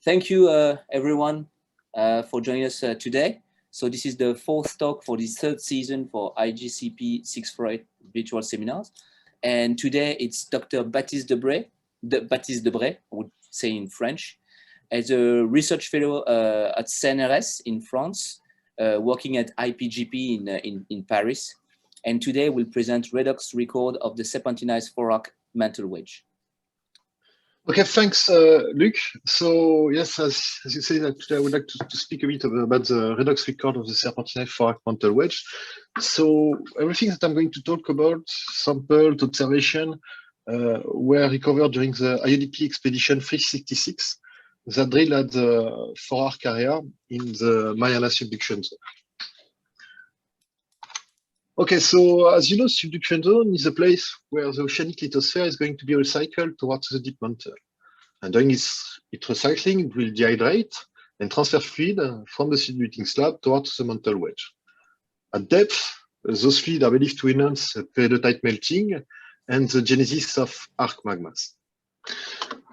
Thank you, everyone, for joining us today. So this is the fourth talk for this third season for IGCP 648 virtual seminars. And today it's Dr. Baptiste Debray, I would say in French, as a research fellow at CNRS in France, working at IPGP in Paris. And today we'll present Redox record of the serpentinized 4-arc mantle wedge. Okay, thanks, Luc. So yes, as you say, that today I would like to speak a bit about the redox record of the serpentinized 4-arc mantle wedge. So everything that I'm going to talk about, sampled, observation, were recovered during the IODP expedition 366 that drilled at the 4-arc area in the Mariana subduction zone. Okay, so as you know, subduction zone is a place where the oceanic lithosphere is going to be recycled towards the deep mantle. And during its recycling, it will dehydrate and transfer fluid from the subducting slab towards the mantle wedge. At depth, those fluids are believed to enhance peridotite melting and the genesis of arc magmas.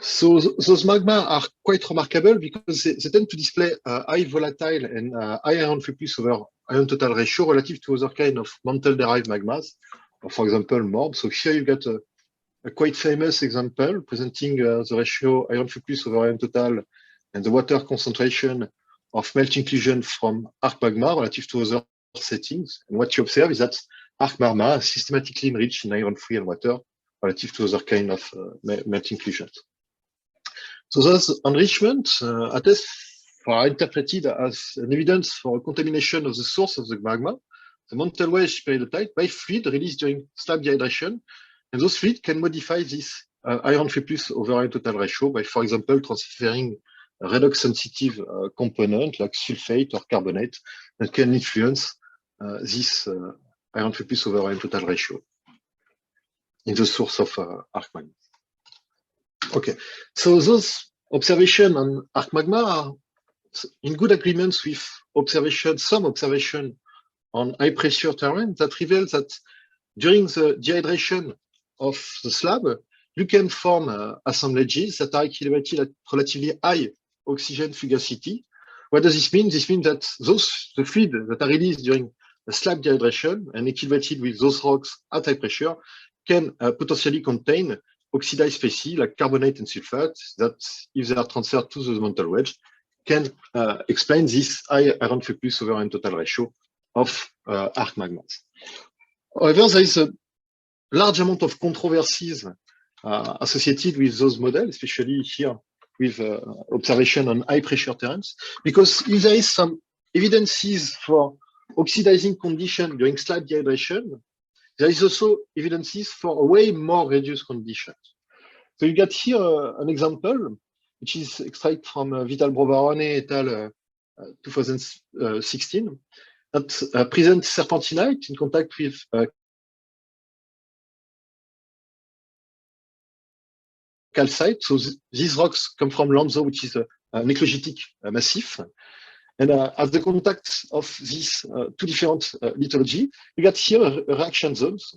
So those magma are quite remarkable because they tend to display high volatile and high iron free plus over iron total ratio relative to other kind of mantle-derived magmas, or for example, MORB. So here you got a quite famous example presenting the ratio iron free plus over iron total and the water concentration of melting inclusion from arc magma relative to other settings. And what you observe is that arc magma is systematically enriched in iron free and water relative to other kind of melting inclusions. So those enrichments are interpreted as an evidence for contamination of the source of the magma, the mantle wedge peridotite, by fluid released during slab dehydration. And those fluids can modify this iron free plus over iron total ratio by, for example, transferring a redox sensitive component like sulfate or carbonate that can influence this iron free plus over iron total ratio in the source of arc magma. Okay, so those observations on arc magma are in good agreements with some observation on high pressure terrain that reveals that during the dehydration of the slab, you can form assemblages that are equilibrated at relatively high oxygen fugacity. What does this mean? This means that the fluid that are released during the slab dehydration and equilibrated with those rocks at high pressure can potentially contain oxidized species like carbonate and sulfate that, if they are transferred to the mantle wedge, can explain this high iron free plus over iron total ratio of arc magmas. However, there is a large amount of controversies associated with those models, especially here with observation on high pressure terrains, because if there is some evidences for oxidizing condition during slab dehydration, there is also evidences for a way more reduced conditions. So you got here an example, which is extracted from Vital-Brovarone et al. 2016, that presents serpentinite in contact with calcite. So these rocks come from Lanzo, which is an eclogitic massif. And at the contact of these two different lithology, we got here reaction zones,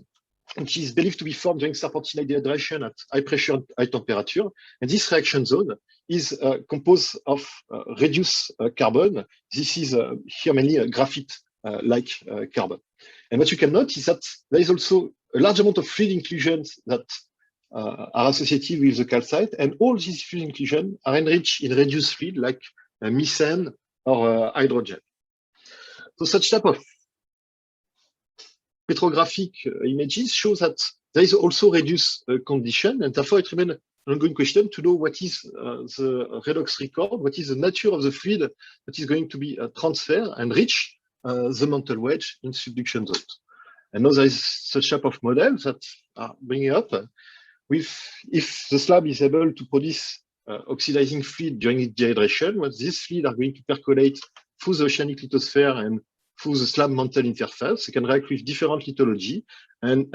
which is believed to be formed during serpentinite dehydration at high pressure and high temperature. And this reaction zone is composed of reduced carbon. This is here mainly a graphite-like carbon. And what you can note is that there is also a large amount of fluid inclusions that are associated with the calcite, and all these fluid inclusions are enriched in reduced fluid like methane or hydrogen. So such type of petrographic images shows that there is also reduced condition, and therefore it remains an ongoing question to know what is the redox record, what is the nature of the fluid that is going to be transferred and reach the mantle wedge in subduction zones. And now there is such type of models that are bringing up if the slab is able to produce oxidizing fluid during its dehydration, what these fluids are going to percolate through the oceanic lithosphere and through the slab mantle interface. They can react with different lithology and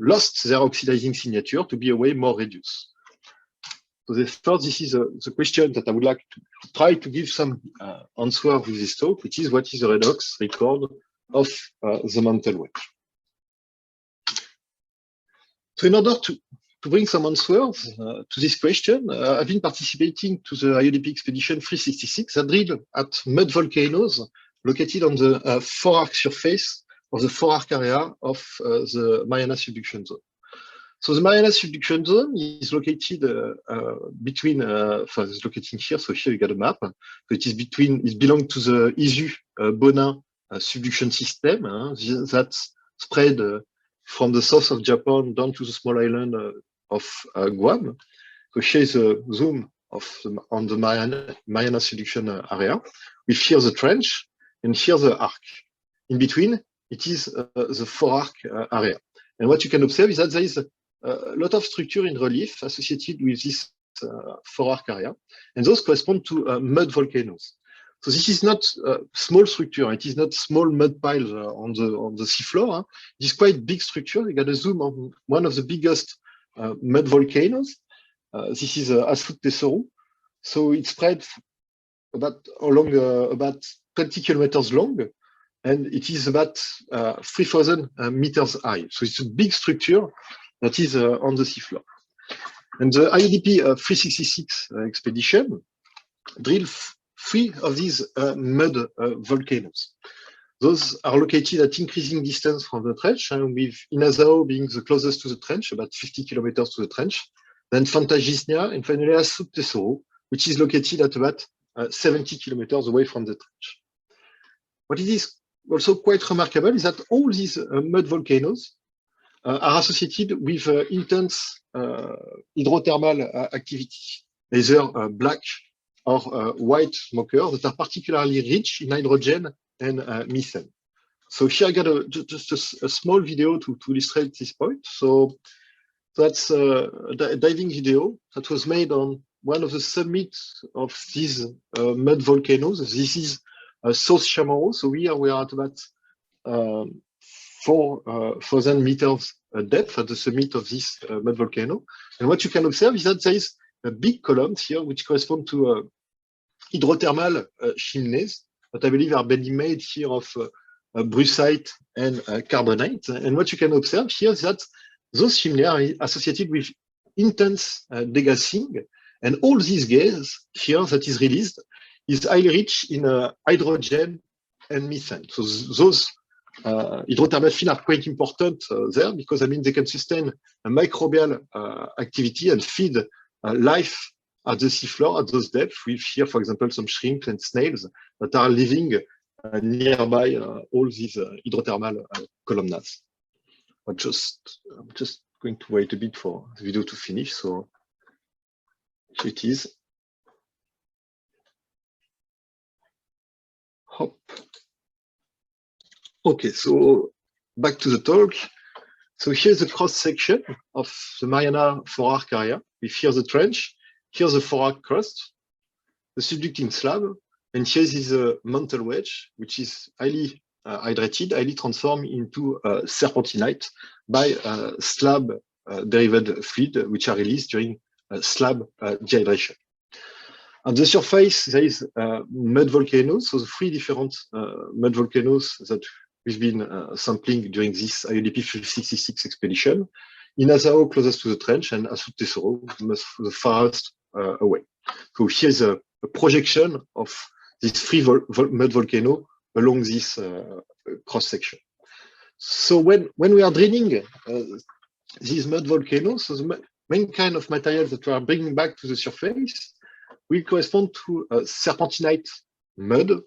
lost their oxidizing signature to be a way more reduced. So therefore, this is the question that I would like to try to give some answer with this talk, which is what is the redox record of the mantle wedge. So in order to to bring some answers to this question, I've been participating to the IODP expedition 366 that drilled at mud volcanoes located on the forearc surface of the forearc area of the Mariana subduction zone. So the Mariana subduction zone is located between, it's located here. So here you got a map. So it is between, it belongs to the Izu Bonin subduction system that's spread from the south of Japan down to the small island of Guam. So here is a zoom on the Mariana subduction area. With here the trench and here the arc. In between, it is the forearc area. And what you can observe is that there is a lot of structure in relief associated with this forearc area, and those correspond to mud volcanoes. So this is not small structure. It is not small mud piles on the seafloor. It is quite big structure. You got a zoom on one of the biggest mud volcanoes. This is Asut Tesoro. So it's spread along about 20 kilometers long, and it is about 3,000 meters high. So it's a big structure that is on the seafloor. And the IODP 366 expedition drilled 3 of these mud volcanoes. Those are located at increasing distance from the trench, with Inazao being the closest to the trench, about 50 kilometers to the trench, then Fantasisnia, and finally Asut Tesoro, which is located at about 70 kilometers away from the trench. What it is also quite remarkable is that all these mud volcanoes are associated with intense hydrothermal activity, either black or white smokers that are particularly rich in hydrogen and methane. So here I got just a small video to illustrate this point. So that's a diving video that was made on one of the summits of these mud volcanoes. This is South Chamorro. So here we are at about 4,000 meters depth at the summit of this mud volcano. And what you can observe is that there is a big columns here which correspond to hydrothermal chimneys that I believe are being made here of brucite and carbonate. And what you can observe here is that those chimneys are associated with intense degassing, and all this gas here that is released is highly rich in hydrogen and methane. So those hydrothermal fields are quite important there because I mean they can sustain a microbial activity and feed life at the seafloor at those depths. With here, for example, some shrimp and snails that are living nearby all these hydrothermal columnas. I'm just going to wait a bit for the video to finish. So here it is. Hop. Okay, so back to the talk. So here's the cross section of the Mariana forearc area. With here the trench, here's the forearc crust, the subducting slab, and here is a mantle wedge, which is highly hydrated, highly transformed into serpentinite by slab derived fluid, which are released during slab dehydration. On the surface, there is mud volcanoes, so the 3 different mud volcanoes that we've been sampling during this IODP 366 expedition. Inazao closest to the trench, and Asut Tesoro the farthest away. So here's a projection of these 3 mud volcanoes along this cross section. So when we are drilling these mud volcanoes, so the main kind of material that we are bringing back to the surface will correspond to serpentinite mud.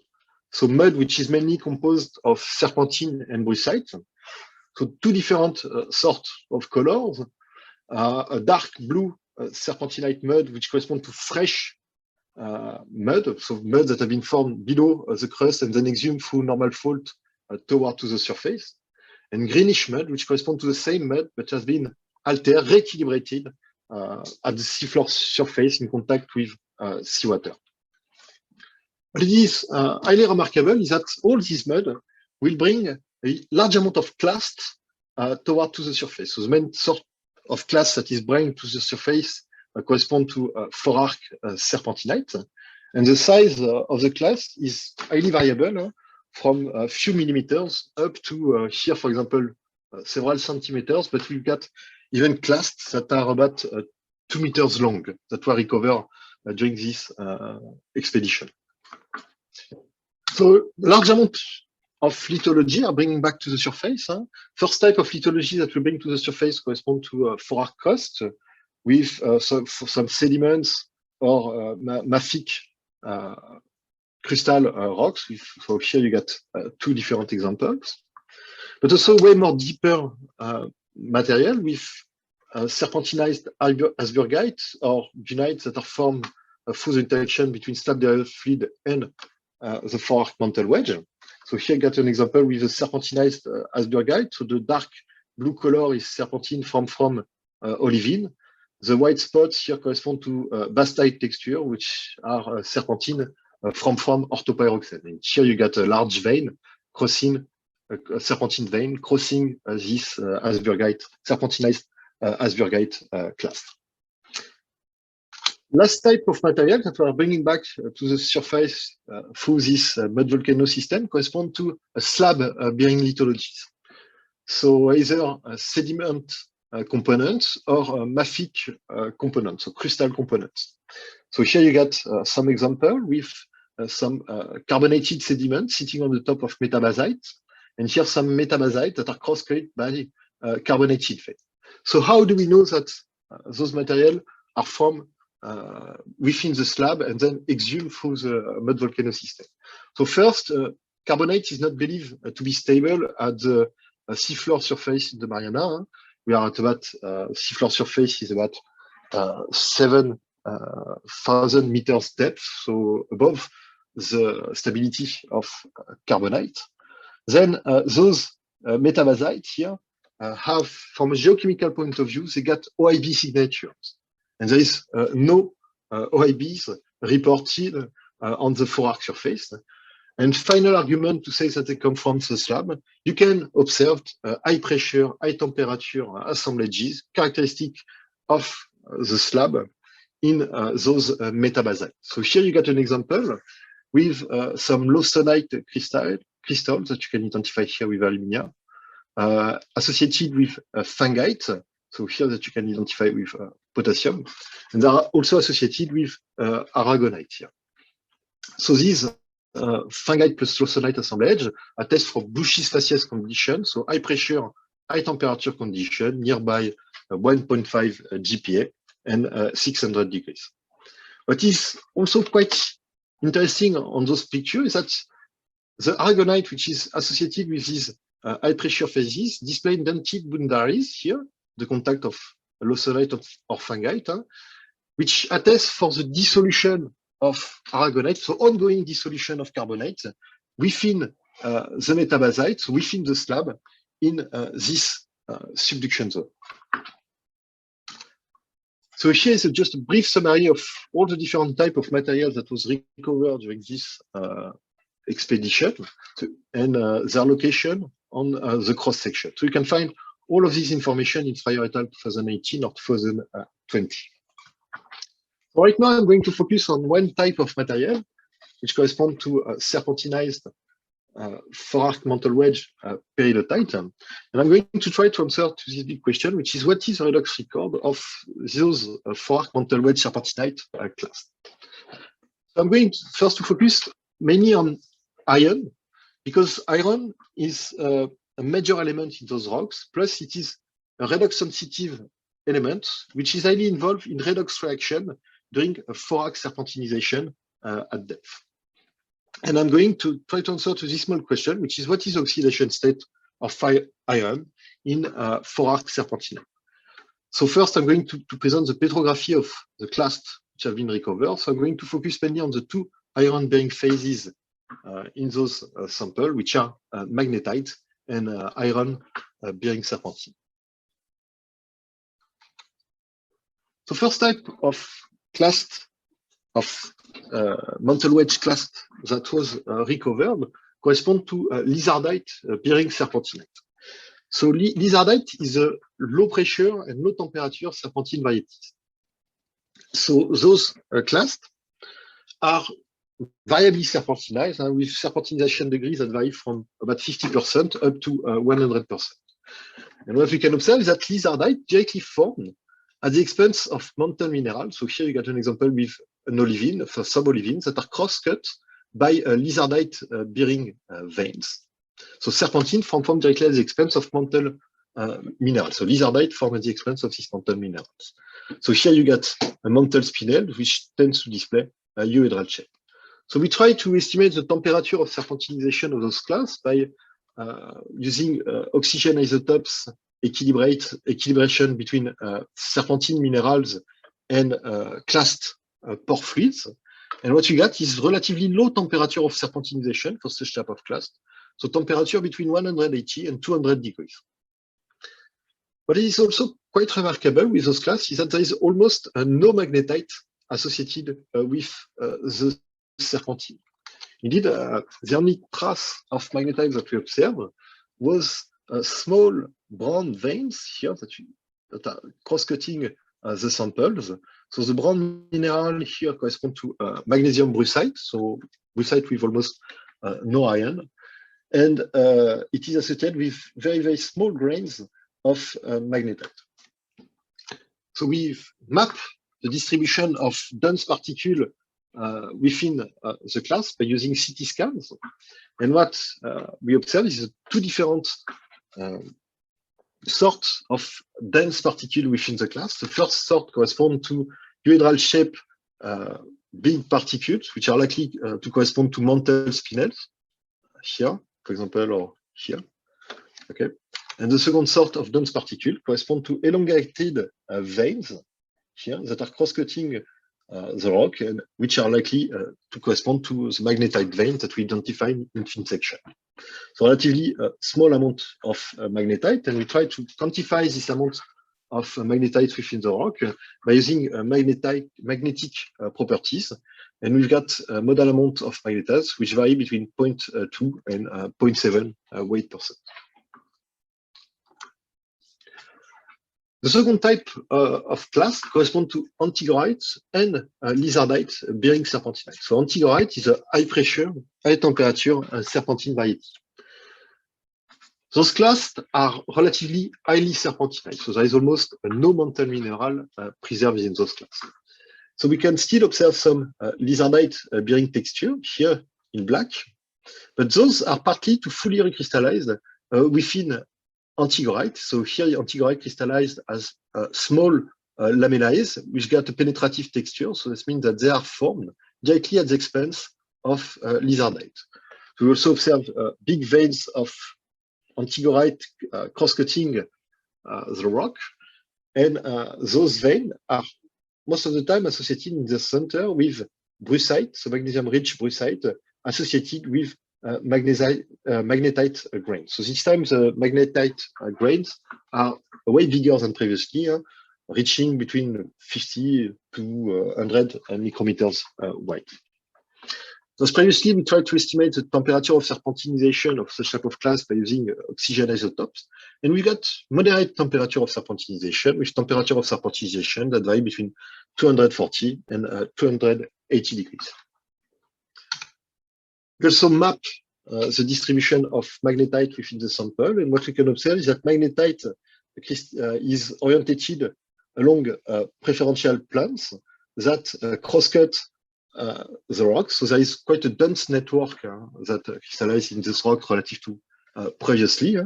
So mud which is mainly composed of serpentine and brucite. So 2 different sorts of colors. A dark blue serpentinite mud which corresponds to fresh mud, so mud that have been formed below the crust and then exhumed through normal fault toward to the surface. And greenish mud which corresponds to the same mud but has been altered, recalibrated at the seafloor surface in contact with seawater. What is highly remarkable is that all this mud will bring a large amount of clast toward to the surface. So the main sort of clast that is brought to the surface correspond to forearc serpentinite, and the size of the clast is highly variable from a few millimeters up to here, for example, several centimeters. But we've got even clasts that are about 2 meters long that were recovered during this expedition. So large amount of lithology are bringing back to the surface. First type of lithology that we bring to the surface correspond to 4-arc crust with some sediments or mafic crystal rocks. So here you got 2 different examples, but also way more deeper material with serpentinized asburgite or dunites that are formed through the interaction between slab-derived fluid and the 4-arc mantle wedge. So here you got an example with a serpentinized asburgite. So the dark blue color is serpentine from olivine. The white spots here correspond to bastite texture, which are serpentine from orthopyroxene. And here you got a large vein crossing a serpentine vein crossing this asburgite, serpentinized asburgite class. Last type of material that we are bringing back to the surface through this mud volcano system correspond to a slab-bearing lithologies. So either sediment components or mafic components, so crystal components. So here you got some example with some carbonated sediment sitting on the top of metabasite, and here some metabasite that are cross-cut by carbonated vein. So how do we know that those materials are from within the slab and then exhumed through the mud volcano system? So first, carbonate is not believed to be stable at the seafloor surface in the Mariana. We are at about seafloor surface is about 7,000 meters depth, so above the stability of carbonate. Then those metabasite here have, from a geochemical point of view, they got OIB signatures. And there is no OIBs reported on the 4-arc surface. And final argument to say that they come from the slab, you can observe high pressure, high temperature assemblages characteristic of the slab in those metabasite. So here you got an example with some lawsonite crystals that you can identify here with alumina, associated with fungite. So here that you can identify with potassium, and they are also associated with aragonite here. So these fungite plus lawsonite assemblage attest for Busch's facies conditions, so high pressure, high temperature condition, nearby 1.5 GPa and 600 degrees. What is also quite interesting on those pictures is that the aragonite, which is associated with these high pressure phases, display indented boundaries here, the contact of lawsonite or fungite, which attests for the dissolution of aragonite, so ongoing dissolution of carbonate within the metabasite, within the slab in this subduction zone. So here is just a brief summary of all the different types of materials that was recovered during this expedition and their location on the cross section. So you can find all of this information in Fryer et al. 2018 or 2020. So right now I'm going to focus on one type of material, which corresponds to a serpentinized 4-arc mantle wedge peridotite. And I'm going to try to answer to this big question, which is what is the redox record of those 4-arc mantle wedge serpentinite class? So I'm going first to focus mainly on iron, because iron is a major element in those rocks, plus it is a redox sensitive element, which is highly involved in redox reaction during a 4-arc serpentinization at depth. And I'm going to try to answer to this small question, which is what is the oxidation state of iron in 4-arc serpentinite? So first, I'm going to present the petrography of the clasts which have been recovered. So I'm going to focus mainly on the 2 iron-bearing phases in those samples, which are magnetite and iron-bearing serpentine. So first type of clast of mantle wedge clast that was recovered correspond to lizardite bearing serpentinite. So lizardite is a low pressure and low temperature serpentine varieties. So those clasts are variably serpentinized with serpentinization degrees that vary from about 50% up to 100%. And what we can observe is that lizardite directly formed at the expense of mantle minerals. So here you got an example with an olivine, sub-olivines that are cross-cut by lizardite bearing veins. So serpentine formed directly at the expense of mantle minerals. So lizardite formed at the expense of these mantle minerals. So here you got a mantle spinel, which tends to display a euhedral shape. So we try to estimate the temperature of serpentinization of those class by using oxygen isotopes equilibration between serpentine minerals and classed pore fluids. And what you got is relatively low temperature of serpentinization for such type of class. So temperature between 180 and 200 degrees. What is also quite remarkable with those class is that there is almost no magnetite associated with the serpentine. Indeed, the only trace of magnetite that we observed was small brown veins here that are cross-cutting the samples. So the brown mineral here correspond to magnesium brucite, so brucite with almost no iron. And it is associated with very, very small grains of magnetite. So we've mapped the distribution of dense particles within the class by using CT scans. And what we observe is two different sorts of dense particles within the class. The first sort corresponds to euhedral shape big particles, which are likely to correspond to mantle spinels, here, for example, or here. Okay. And the second sort of dense particle correspond to elongated veins here that are cross-cutting the rock, and which are likely to correspond to the magnetite vein that we identify in fin section. So relatively small amount of magnetite, and we try to quantify this amount of magnetite within the rock by using magnetic properties. And we've got a modal amount of magnetites, which vary between 0.2 and 0.7 weight percent. The second type of class corresponds to antigorite and lizardite bearing serpentinite. So antigorite is a high pressure, high temperature serpentine variety. Those classes are relatively highly serpentinite, so there is almost no mantle mineral preserved in those classes. So we can still observe some lizardite bearing texture here in black, but those are partly to fully recrystallize within antigorite. So here antigorite crystallized as small lamellae, which got a penetrative texture. So this means that they are formed directly at the expense of lizardite. We also observe big veins of antigorite cross-cutting the rock. And those veins are most of the time associated in the center with brucite, so magnesium-rich brucite, associated with magnetite grains. So this time the magnetite grains are way bigger than previously, reaching between 50 to 100 micrometers wide. As previously, we tried to estimate the temperature of serpentinization of such type of class by using oxygen isotopes. And we got moderate temperature of serpentinization, with temperature of serpentinization that vary between 240 and 280 degrees. We also map the distribution of magnetite within the sample. And what we can observe is that magnetite is oriented along preferential planes that cross-cut the rock. So there is quite a dense network that crystallized in this rock relative to previously,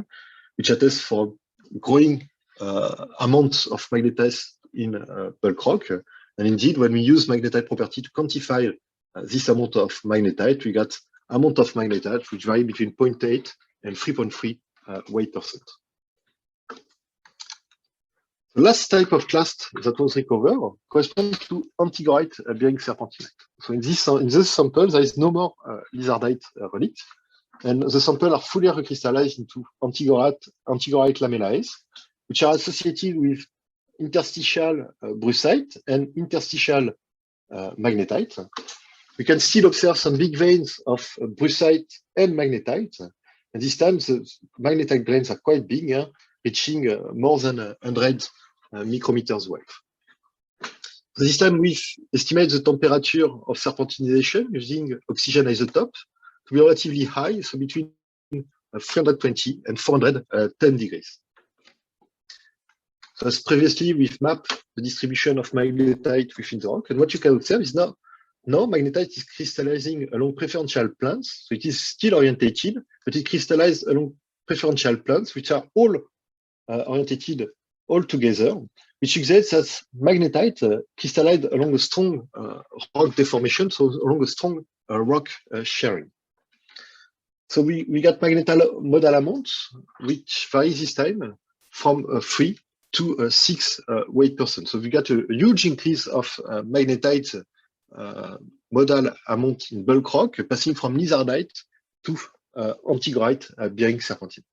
which attests for growing amounts of magnetite in bulk rock. And indeed, when we use magnetite property to quantify this amount of magnetite, we got amount of magnetite which vary between 0.8 and 3.3 weight percent. The last type of class that was recovered corresponds to antigorite bearing serpentinite. So in this sample, there is no more lizardite relics, and the sample are fully recrystallized into antigorite lamellae, which are associated with interstitial brucite and interstitial magnetite. We can still observe some big veins of brucite and magnetite, and this time the magnetite grains are quite big, reaching more than 100 micrometers wide. This time we estimate the temperature of serpentinization using oxygen isotopes to be relatively high, so between 320 and 410 degrees. So as previously, we've mapped the distribution of magnetite within the rock. And what you can observe is now magnetite is crystallizing along preferential planes. So it is still orientated, but it crystallized along preferential planes, which are all orientated all together, which suggests that magnetite crystallized along a strong rock deformation, so along a strong rock sharing. So we got modal amounts, which varies this time from 3 to 6 weight%. So we got a huge increase of magnetite modal amount in bulk rock, passing from lizardite to antigrite bearing serpentine.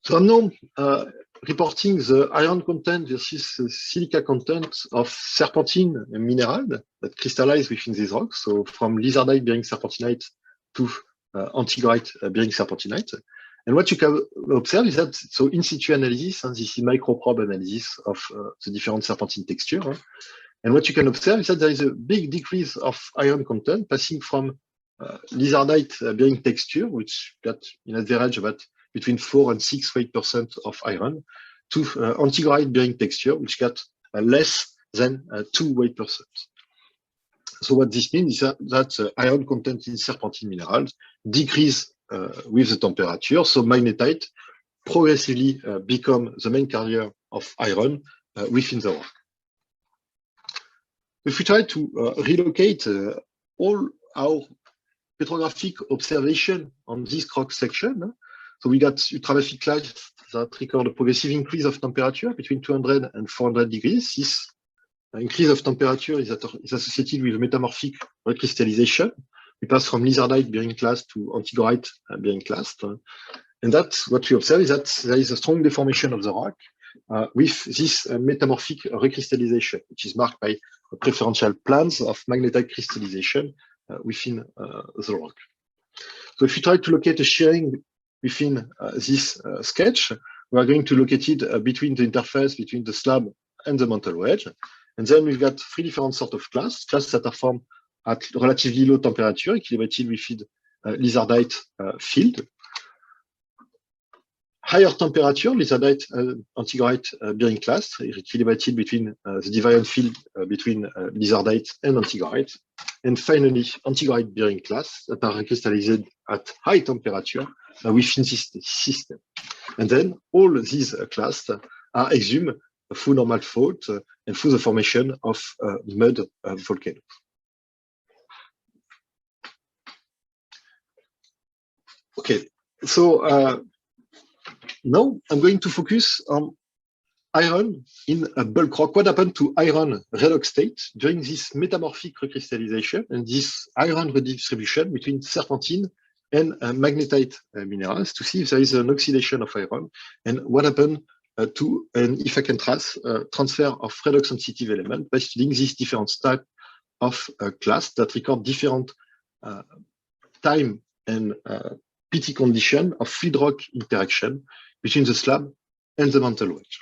So I'm now reporting the iron content versus silica content of serpentine mineral that crystallize within these rocks. So from lizardite bearing serpentinite to antigrite bearing serpentinite. And what you can observe is that, so in situ analysis, and this is microprobe analysis of the different serpentine texture. And what you can observe is that there is a big decrease of iron content passing from lizardite bearing texture, which got in average about between 4 and 6 weight% of iron, to antigrite bearing texture, which got less than 2 weight%. So what this means is that iron content in serpentine minerals decrease with the temperature. So magnetite progressively become the main carrier of iron within the rock. If we try to relocate all our petrographic observation on this rock section, so we got ultramafic class that record a progressive increase of temperature between 200 and 400 degrees. This increase of temperature is associated with metamorphic recrystallization. We pass from lizardite bearing class to antigrite bearing class. And that's what we observe is that there is a strong deformation of the rock with this metamorphic recrystallization, which is marked by preferential planes of magnetite crystallization within the rock. So if you try to locate a shearing within this sketch, we are going to locate it between the interface between the slab and the mantle wedge. And then we've got 3 different sorts of classes that are formed at relatively low temperature, equilibrated with lizardite field. Higher temperature, lizardite antigrite bearing class, equilibrated between the divine field between lizardite and antigrite. And finally, antigrite bearing class that are crystallized at high temperature within this system. And then all these classes are exhumed through normal fault and through the formation of mud volcanoes. Okay, so now I'm going to focus on iron in a bulk rock. What happened to iron redox state during this metamorphic recrystallization and this iron redistribution between serpentine and magnetite minerals to see if there is an oxidation of iron and what happened to an if I can trace transfer of redox sensitive element by studying these different types of class that record different time and PT condition of fluid rock interaction between the slab and the mantle wedge.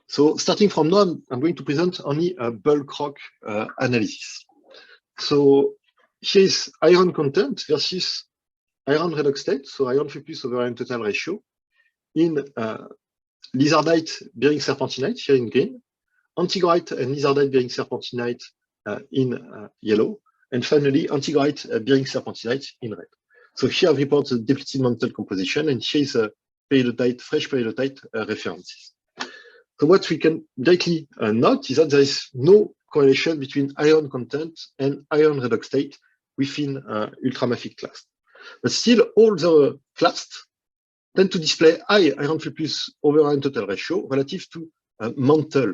So starting from now, I'm going to present only a bulk rock analysis. So here is iron content versus iron redox state, so iron Fe+ over iron total ratio in lizardite bearing serpentinite here in green, antigrite and lizardite bearing serpentinite in yellow, and finally antigrite bearing serpentinite in red. So here I report the depleted mantle composition, and here is a peridotite, fresh peridotite references. So what we can directly note is that there is no correlation between iron content and iron redox state within ultramafic class. But still, all the clasts tend to display high iron Fe+ over iron total ratio relative to mantle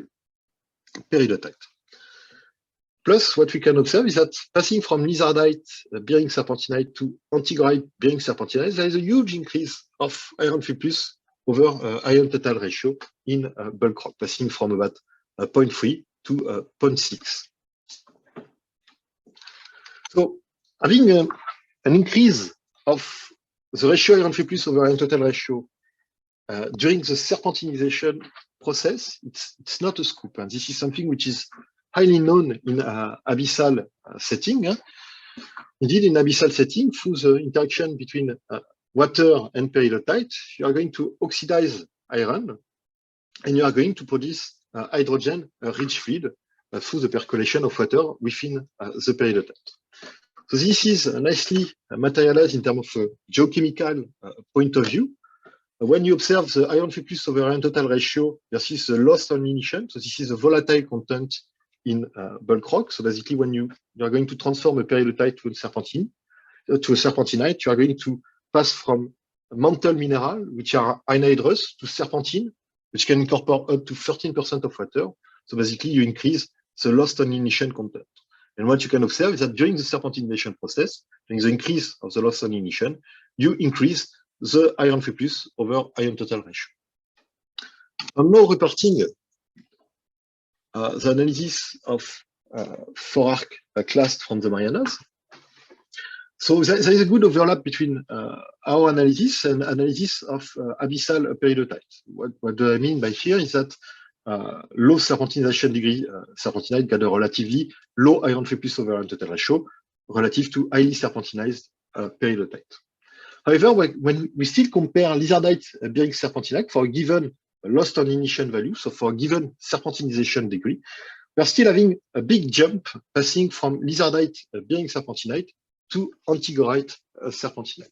peridotite. Plus, what we can observe is that passing from lizardite bearing serpentinite to antigrite bearing serpentinite, there is a huge increase of iron Fe+ over iron total ratio in bulk rock, passing from about 0.3 to 0.6. So having an increase of the ratio iron Fe+ over iron total ratio during the serpentinization process, it's not a scoop. And this is something which is highly known in abyssal setting. Indeed, in abyssal setting, through the interaction between water and peridotite, you are going to oxidize iron, and you are going to produce hydrogen-rich fluid through the percolation of water within the peridotite. So this is nicely materialized in terms of geochemical point of view. When you observe the iron free plus over iron total ratio versus the loss on ignition, so this is a volatile content in bulk rock. So basically, when you are going to transform a peridotite to a serpentinite, you are going to pass from mantle mineral, which are anhydrous, to serpentine, which can incorporate up to 13% of water. So basically, you increase the loss on ignition content. And what you can observe is that during the serpentinization process, during the increase of the loss on ignition, you increase the iron free plus over iron total ratio. I'm now reporting the analysis of 4-arc classed from the Marianas. So there is a good overlap between our analysis and analysis of abyssal peridotite. What do I mean by here is that low serpentinization degree serpentinite got a relatively low iron free plus over iron total ratio relative to highly serpentinized peridotite. However, when we still compare lizardite bearing serpentinite for a given lost on ignition value, so for a given serpentinization degree, we're still having a big jump passing from lizardite bearing serpentinite to antigorite serpentinite.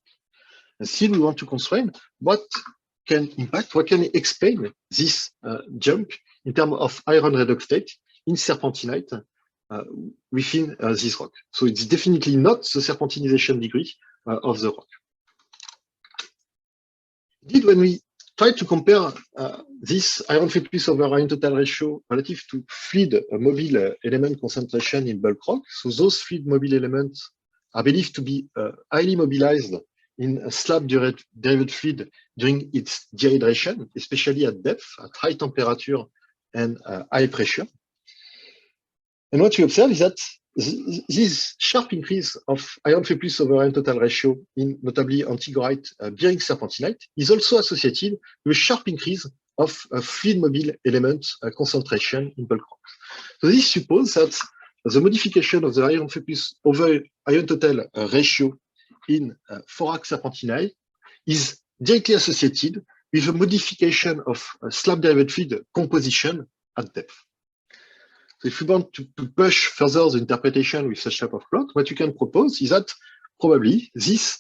And still, we want to constrain what can explain this jump in terms of iron redox state in serpentinite within this rock. So it's definitely not the serpentinization degree of the rock. Indeed, when we try to compare this iron free plus over iron total ratio relative to fluid mobile element concentration in bulk rock, so those fluid mobile elements are believed to be highly mobilized in a slab-derived fluid during its dehydration, especially at depth, at high temperature and high pressure. And what you observe is that this sharp increase of iron free plus over iron total ratio in notably antigorite bearing serpentinite is also associated with a sharp increase of fluid mobile element concentration in bulk rock. So this supposes that the modification of the iron free plus over iron total ratio in 4-arc serpentinite is directly associated with a modification of slab-derived fluid composition at depth. So if we want to push further the interpretation with such type of plot, what you can propose is that probably this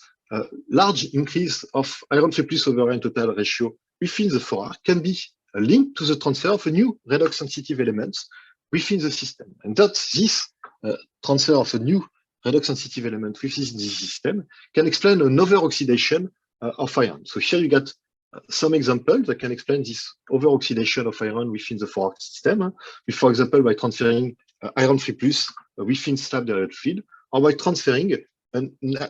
large increase of iron free plus over iron total ratio within the 4-arc can be linked to the transfer of a new redox sensitive elements within the system. And that this transfer of a new redox sensitive element within the system can explain an over-oxidation of iron. So here you got some examples that can explain this over-oxidation of iron within the 4-arc system, for example, by transferring iron free plus within slab-derived fluid, or by transferring a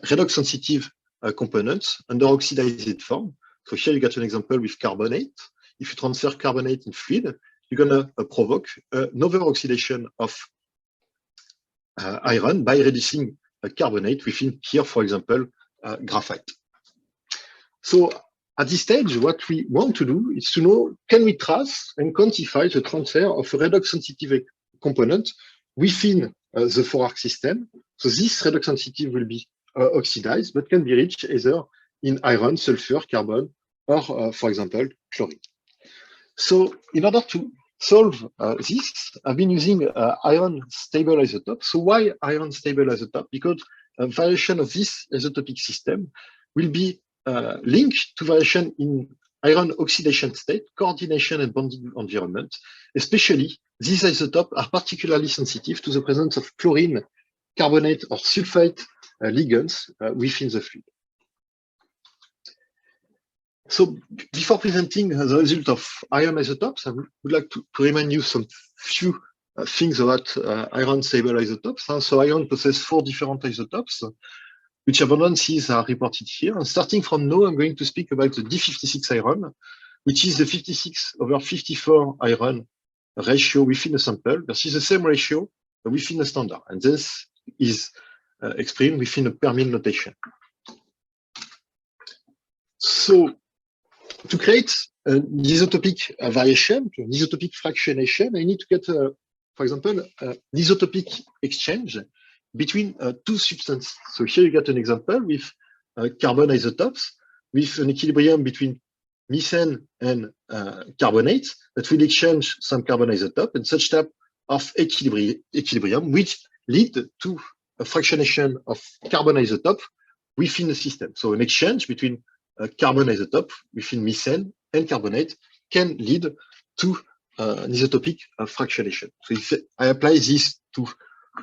redox sensitive component under oxidized form. So here you got an example with carbonate. If you transfer carbonate in fluid, you're going to provoke an over-oxidation of iron by reducing carbonate within here, for example, graphite. So at this stage, what we want to do is to know, can we trace and quantify the transfer of a redox sensitive component within the 4-arc system? So this redox sensitive will be oxidized, but can be reached either in iron, sulfur, carbon, or for example, chlorine. So in order to solve this, I've been using iron stable isotope. So why iron stable isotope? Because a variation of this isotopic system will be linked to variation in iron oxidation state, coordination and bonding environment. Especially, these isotopes are particularly sensitive to the presence of chlorine, carbonate, or sulfate ligands within the fluid. So before presenting the result of iron isotopes, I would like to remind you some few things about iron stable isotopes. So iron possesses 4 different isotopes, which abundances are reported here. And starting from now, I'm going to speak about the D56 iron, which is the 56/54 iron ratio within a sample versus the same ratio within a standard. And this is explained within a per mil notation. So to create an isotopic variation, an isotopic fractionation, I need to get, for example, an isotopic exchange between 2 substances. So here you got an example with carbon isotopes. with an equilibrium between methane and carbonates that will exchange some carbon isotope, and such type of equilibrium which lead to a fractionation of carbon isotope within the system. So an exchange between carbon isotope within methane and carbonate can lead to an isotopic fractionation. So if I apply this to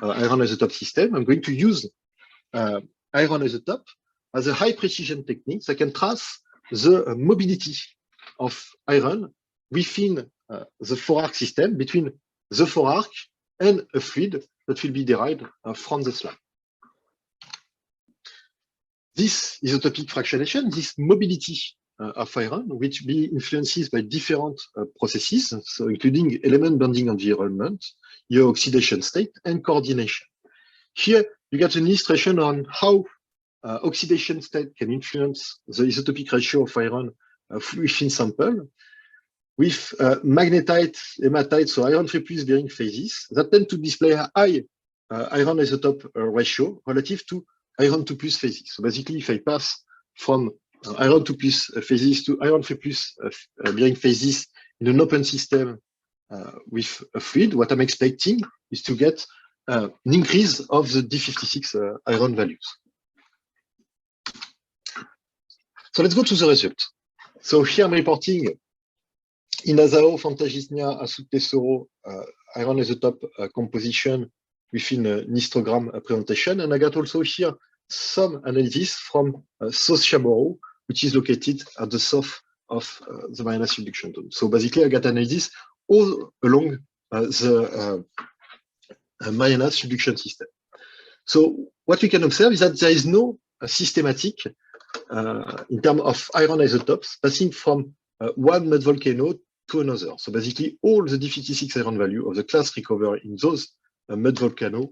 iron isotope system, I'm going to use iron isotope as a high precision technique that can trace the mobility of iron within the 4-arc system between the 4-arc and a fluid that will be derived from the slab. This isotopic fractionation, this mobility of iron, which be influenced by different processes, so including element bonding environment, your oxidation state, and coordination. Here, you get an illustration on how oxidation state can influence the isotopic ratio of iron within sample with magnetite, hematite, so iron 3+ bearing phases that tend to display a high iron isotope ratio relative to iron 2+ phases. So basically, if I pass from iron 2+ phases to iron 3+ bearing phases in an open system with a fluid, what I'm expecting is to get an increase of the D56 iron values. So let's go to the result. So here I'm reporting in Azao, Fantagisnia, Asut Tesoro, iron isotope composition within a histogram presentation. And I got also here some analysis from South Chaborrow, which is located at the south of the Mariana subduction zone. So basically, I got analysis all along the Mariana subduction system. So what we can observe is that there is no systematic in terms of iron isotopes passing from one mud volcano to another. So basically, all the D56 iron value of the class recovered in those mud volcano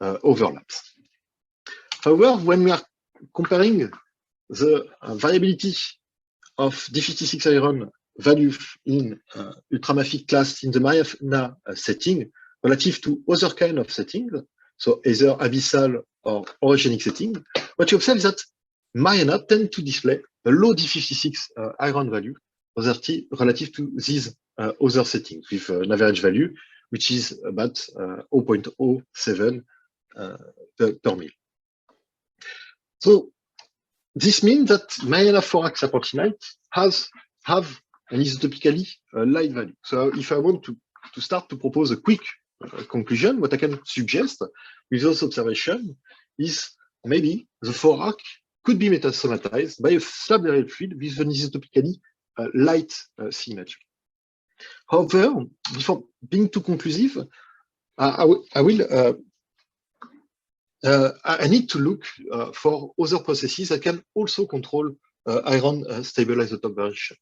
overlaps. However, when we are comparing the variability of D56 iron value in ultramafic class in the Mariana setting relative to other kind of settings, so either abyssal or orogenic setting, what you observe is that Mariana tend to display a low D56 iron value relative to these other settings with an average value which is about 0.07 per mil. So this means that Mariana 4-arc approximate have an isotopically light value. So if I want to start to propose a quick conclusion, what I can suggest with those observations is maybe the 4-arc could be metasomatized by a slab burial fluid with an isotopically light signature. However, before being too conclusive, I need to look for other processes that can also control iron stable isotope variation.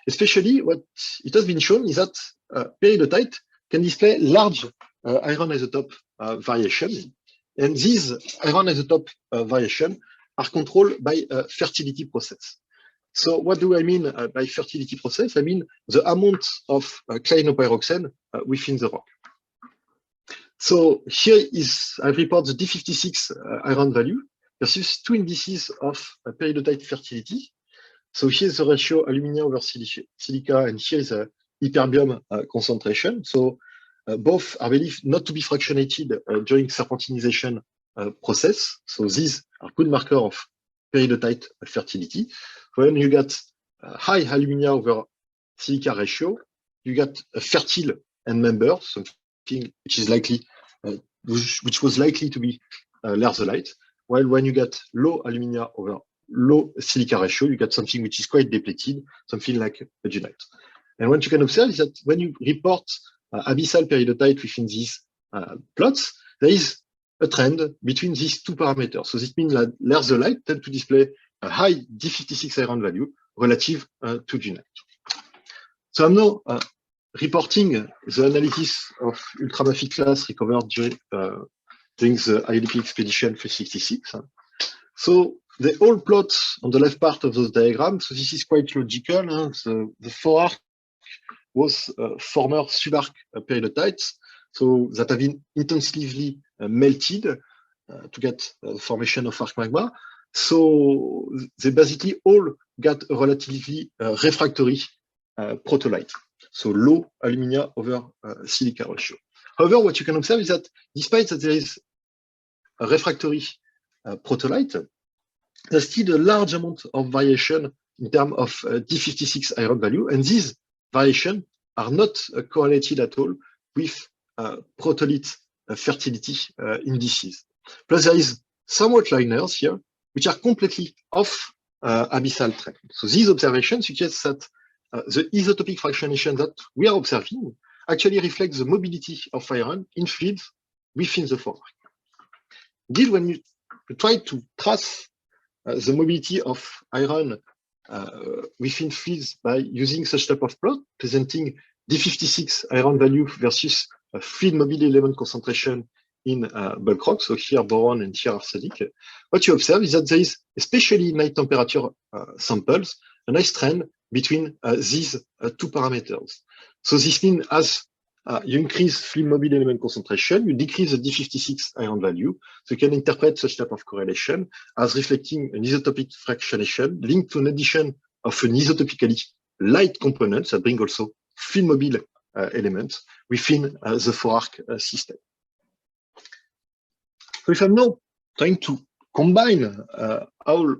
Especially what it has been shown is that peridotite can display large iron isotope variation, and these iron isotope variation are controlled by a fertility process. So what do I mean by fertility process? I mean the amount of cyanopyroxene within the rock. So here I report the D56 iron value versus two indices of peridotite fertility. So here's the ratio alumina over silica, and here is a hyperbiome concentration. So both are believed not to be fractionated during serpentinization process. So these are good marker of peridotite fertility. When you got high alumina over silica ratio, you got a fertile end member, something which is likely, which was likely to be lertholite. While when you get low alumina over low silica ratio, you get something which is quite depleted, something like a dunite. And what you can observe is that when you report abyssal peridotite within these plots, there is a trend between these two parameters. So this means that lertholite tend to display a high D56 iron value relative to dunite. So I'm now reporting the analysis of ultramafic class recovered during the ILP expedition 366. So they all plot on the left part of those diagrams. So this is quite logical. Huh? So the 4-arc was former subarc peridotites, so that have been intensively melted to get the formation of arc magma. So they basically all got a relatively refractory protolite. So low alumina over silica ratio. However, what you can observe is that despite that there is a refractory protolite, there's still a large amount of variation in terms of D56 iron value, and these variations are not correlated at all with protolite fertility indices. Plus, there is some outliers here which are completely off abyssal trend. So these observations suggest that the isotopic fractionation that we are observing actually reflects the mobility of iron in fluids within the fork. Indeed, when you try to trace the mobility of iron within fluids by using such type of plot, presenting D56 iron value versus fluid mobile element concentration in bulk rock, so here boron and here arsenic, what you observe is that there is, especially in high temperature samples, a nice trend between these two parameters. So this means as you increase fluid mobile element concentration, you decrease the D56 iron value. So you can interpret such type of correlation as reflecting an isotopic fractionation linked to an addition of an isotopically light component that bring also fluid mobile elements within the 4-arc system. So if I'm now trying to combine all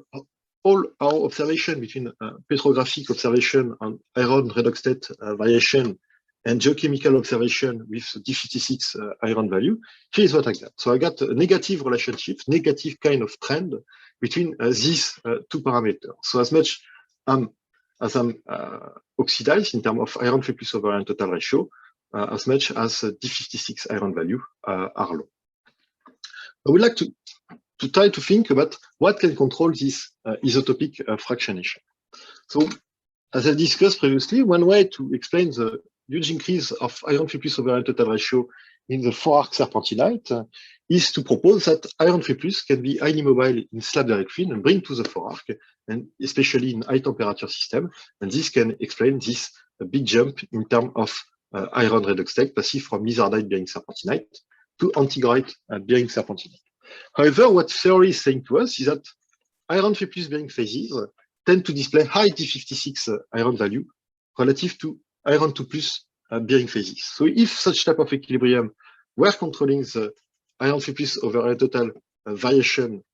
our observation between petrographic observation on iron redox state variation and geochemical observation with D56 iron value, here's what I got. So I got a negative relationship, negative kind of trend between these two parameters. So as much as I'm oxidized in terms of iron free plus over iron total ratio, as much as D56 iron value are low. I would like to try to think about what can control this isotopic fractionation. So, as I discussed previously, one way to explain the huge increase of iron free plus over iron total ratio in the 4-arc serpentinite is to propose that iron free plus can be highly mobile in slab direct feed and bring to the 4-arc, and especially in high temperature system. And this can explain this big jump in terms of iron redox state passive from lizardite bearing serpentinite to antigraphite bearing serpentinite. However, what theory is saying to us is that iron free plus bearing phases tend to display high D56 iron value relative to iron 2 plus bearing phases. So if such type of equilibrium were controlling the iron free plus over iron total variation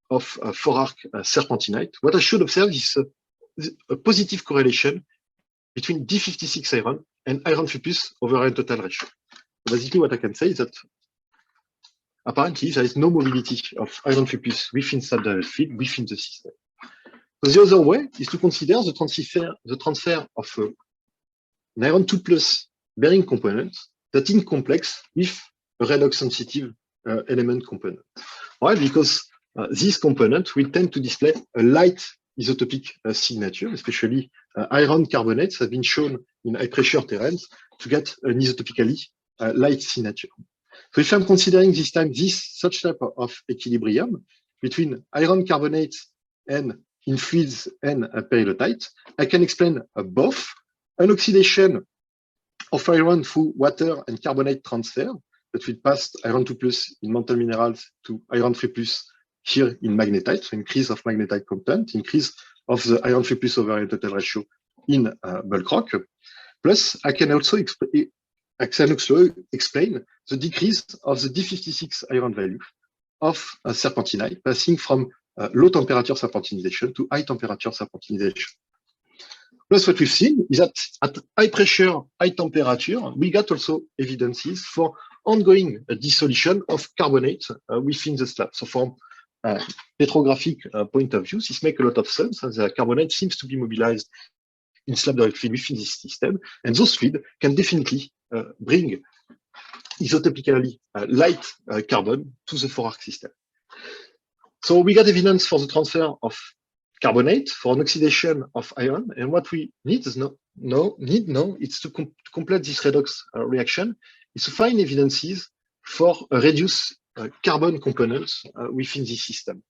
of 4-arc serpentinite, what I should observe is a positive correlation between D56 iron and iron free plus over iron total ratio. So basically, what I can say is that apparently there is no mobility of iron free plus within slab direct feed within the system. So the other way is to consider the transfer of an iron 2 plus bearing component that is complex with a redox sensitive element component. Why? Because this component will tend to display a light isotopic signature, especially iron carbonates have been shown in high pressure terrains to get an isotopically light signature. So if I'm considering this time such type of equilibrium between iron carbonates and in fluids and peridotite, I can explain both an oxidation of iron through water and carbonate transfer that will pass iron 2 plus in mantle minerals to iron 3 plus here in magnetite, so increase of magnetite content, increase of the iron 3 plus over iron total ratio in bulk rock. Plus, I can also explain the decrease of the D56 iron value of serpentinite, passing from low temperature serpentinization to high temperature serpentinization. Plus, what we've seen is that at high pressure, high temperature, we got also evidences for ongoing dissolution of carbonate within the slab. So from petrographic point of view, this makes a lot of sense, as the carbonate seems to be mobilized in slab direct feed within this system, and those fluids can definitely bring isotopically light carbon to the 4-arc system. So we got evidence for the transfer of carbonate for an oxidation of iron, and what we need is it's to complete this redox reaction is to find evidences for a reduced carbon components within this system.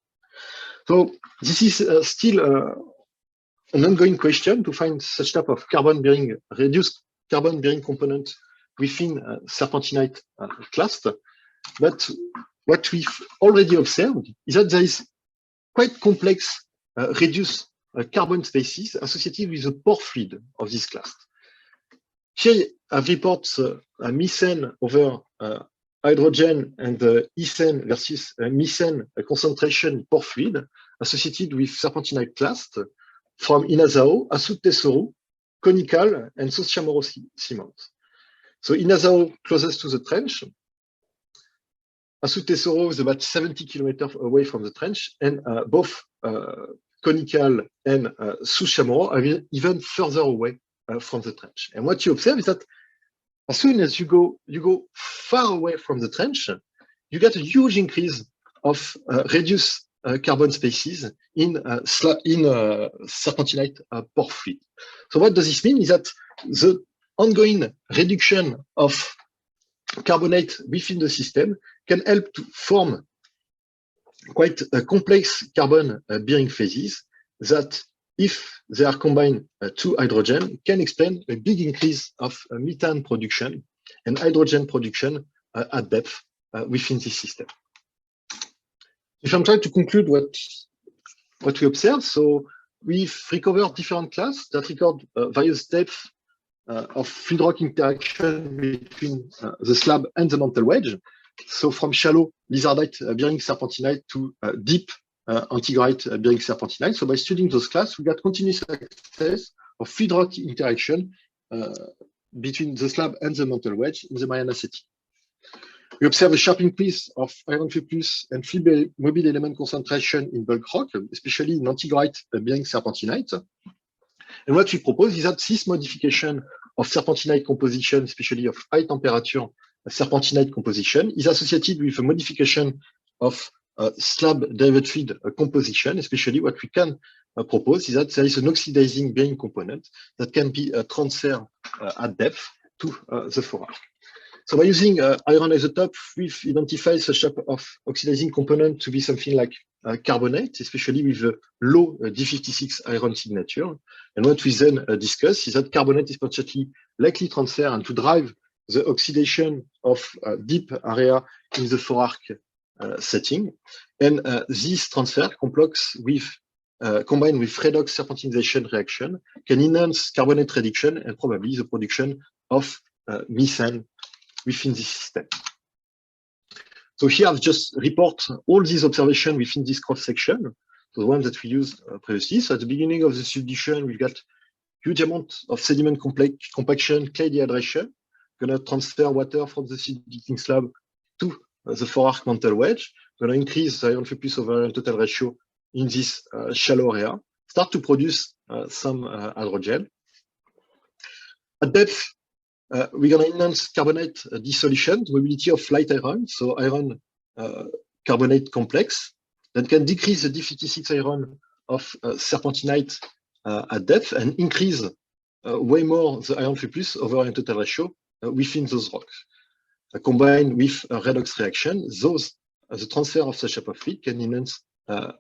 So this is still an ongoing question to find such type of reduced carbon bearing component within serpentinite class. But what we've already observed is that there is quite complex reduced carbon species associated with the pore fluid of this class. Here I've reported methane over hydrogen and ethane versus methane concentration pore fluid associated with serpentinite clast from Inazao, Asut Tesoro, Conical, and South Chamorro cement. So Inazao closest to the trench. Asut Tesoro is about 70 kilometers away from the trench, and both Conical and South Chamorro are even further away from the trench. And what you observe is that as soon as you go far away from the trench, you get a huge increase of reduced carbon species in serpentinite pore fluid. So what does this mean is that the ongoing reduction of carbonate within the system can help to form quite a complex carbon bearing phases that, if they are combined to hydrogen, can explain a big increase of methane production and hydrogen production at depth within this system. If I'm trying to conclude what we observed, so we've recovered different classes that record various depths of fluid rock interaction between the slab and the mantle wedge. So from shallow lizardite bearing serpentinite to deep antigrite bearing serpentinite. So by studying those classes, we got continuous access of fluid rock interaction between the slab and the mantle wedge in the Mariana setting. We observe a sharp increase of iron plus and fluid mobile element concentration in bulk rock, especially in antigrite bearing serpentinite. And what we propose is that this modification of serpentinite composition, especially of high temperature serpentinite composition, is associated with a modification of slab-derived fluid composition. Especially what we can propose is that there is an oxidizing bearing component that can be transferred at depth to the forearm. So by using iron isotope, we've identified such type of oxidizing component to be something like carbonate, especially with a low D56 iron signature. And what we then discuss is that carbonate is potentially likely transfer and to drive the oxidation of deep area in the forearc setting. And this transfer complex with combined with redox serpentinization reaction can enhance carbonate reduction and probably the production of methane within this system. So here I've just report all these observations within this cross section, so the one that we used previously. So at the beginning of the subduction, we've got huge amount of sediment compaction, clay dehydration, gonna transfer water from the subducting slab to the forearc mantle wedge, gonna increase the iron plus over iron total ratio in this shallow area, start to produce some hydrogen. At depth, we're going to enhance carbonate dissolution, the mobility of light iron, so iron carbonate complex, that can decrease the D56 iron of serpentinite at depth and increase way more the iron plus over iron total ratio within those rocks. Combined with a redox reaction, the transfer of such type of fluid can enhance a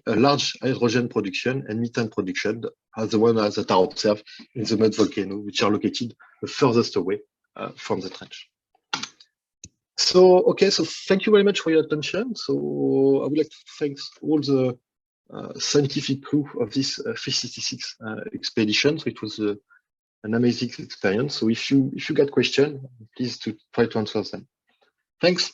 large hydrogen production and methane production, as the ones that are observed in the mud volcano, which are located the furthest away from the trench. So, okay, so thank you very much for your attention. So I would like to thank all the scientific crew of this 366 expedition. So it was an amazing experience. So if you got questions, please to try to answer them. Thanks.